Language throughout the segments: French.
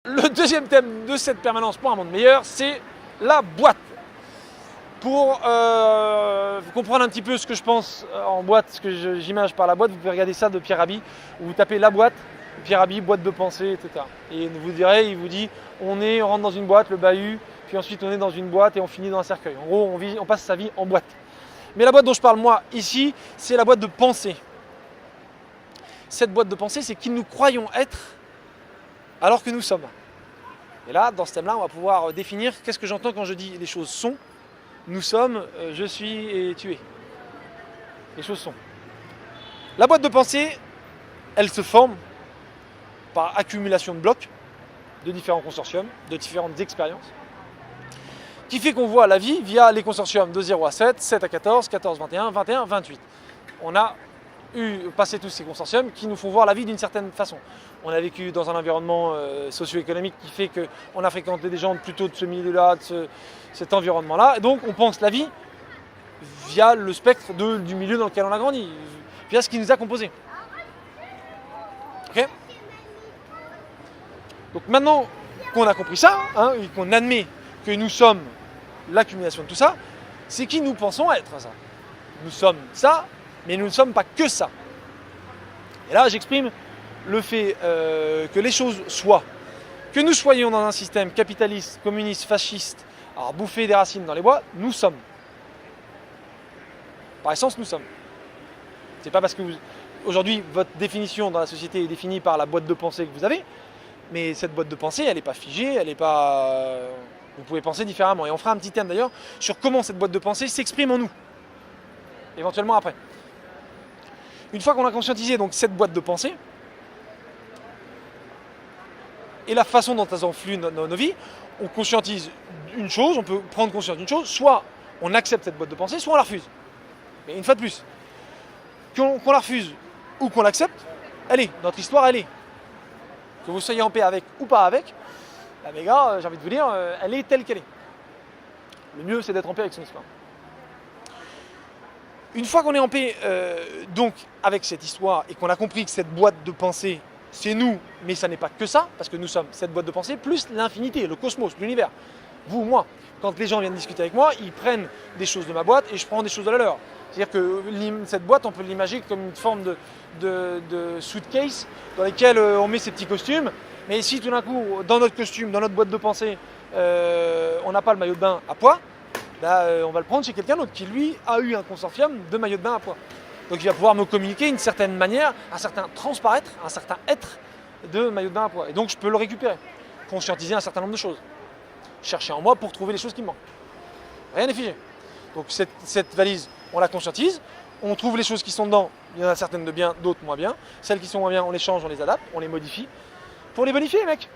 Le deuxième thème de cette permanence pour un monde meilleur, c'est la boîte. Pour comprendre un petit peu ce que je pense en boîte, ce que j'image par la boîte, vous pouvez regarder ça de Pierre Rabhi, où vous tapez la boîte, Pierre Rabhi, boîte de pensée, etc. Et vous direz, il vous dit, on rentre dans une boîte, le bahut, puis ensuite on est dans une boîte et on finit dans un cercueil. En gros, on passe sa vie en boîte. Mais la boîte dont je parle moi ici, c'est la boîte de pensée. Cette boîte de pensée, c'est qui nous croyons être alors que nous sommes. Et là, dans ce thème-là, on va pouvoir définir qu'est-ce que j'entends quand je dis les choses sont, nous sommes, je suis et tu es. Les choses sont. La boîte de pensée, elle se forme par accumulation de blocs, de différents consortiums, de différentes expériences, qui fait qu'on voit la vie via les consortiums de 0 à 7, 7 à 14, 14, 21, 21, 28. On a passé tous ces consortiums qui nous font voir la vie d'une certaine façon. On a vécu dans un environnement socio-économique qui fait qu'on a fréquenté des gens plutôt de ce milieu-là, de cet environnement-là. Et donc on pense la vie via le spectre du milieu dans lequel on a grandi, via ce qui nous a composé. Okay. Donc maintenant qu'on a compris ça, et qu'on admet que nous sommes l'accumulation de tout ça, c'est qui nous pensons être ça. Nous sommes ça, mais nous ne sommes pas que ça. Et là, j'exprime le fait que les choses soient, que nous soyons dans un système capitaliste, communiste, fasciste, alors bouffer des racines dans les bois, nous sommes. Par essence, nous sommes. C'est pas parce que aujourd'hui, votre définition dans la société est définie par la boîte de pensée que vous avez, mais cette boîte de pensée, elle n'est pas figée, elle n'est pas... Vous pouvez penser différemment. Et on fera un petit thème d'ailleurs sur comment cette boîte de pensée s'exprime en nous. Éventuellement après. Une fois qu'on a conscientisé donc cette boîte de pensée et la façon dont elles influent nos vies, on conscientise une chose, on peut prendre conscience d'une chose, soit on accepte cette boîte de pensée, soit on la refuse. Mais une fois de plus, qu'on la refuse ou qu'on l'accepte, elle est, notre histoire elle est. Que vous soyez en paix avec ou pas avec, la méga, j'ai envie de vous dire, elle est telle qu'elle est. Le mieux c'est d'être en paix avec son histoire. Une fois qu'on est en paix donc avec cette histoire et qu'on a compris que cette boîte de pensée, c'est nous, mais ça n'est pas que ça, parce que nous sommes cette boîte de pensée, plus l'infinité, le cosmos, l'univers. Vous, moi, quand les gens viennent discuter avec moi, ils prennent des choses de ma boîte et je prends des choses de la leur. C'est-à-dire que cette boîte, on peut l'imaginer comme une forme de suitcase dans laquelle on met ces petits costumes. Mais si tout d'un coup, dans notre costume, dans notre boîte de pensée, on n'a pas le maillot de bain à poids, on va le prendre chez quelqu'un d'autre qui, lui, a eu un consortium de maillot de bain à poids. Donc il va pouvoir me communiquer une certaine manière, un certain transparaître, un certain être de maillot de bain à poids. Et donc je peux le récupérer, conscientiser un certain nombre de choses. Chercher en moi pour trouver les choses qui me manquent. Rien n'est figé. Donc cette valise, on la conscientise, on trouve les choses qui sont dedans, il y en a certaines de bien, d'autres moins bien. Celles qui sont moins bien, on les change, on les adapte, on les modifie pour les bonifier, mec.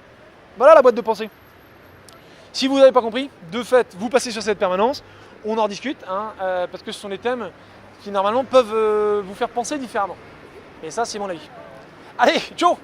Voilà la boîte de pensée. Si vous n'avez pas compris, de fait, vous passez sur cette permanence, on en discute, parce que ce sont des thèmes qui normalement peuvent vous faire penser différemment. Et ça, c'est mon avis. Allez, ciao!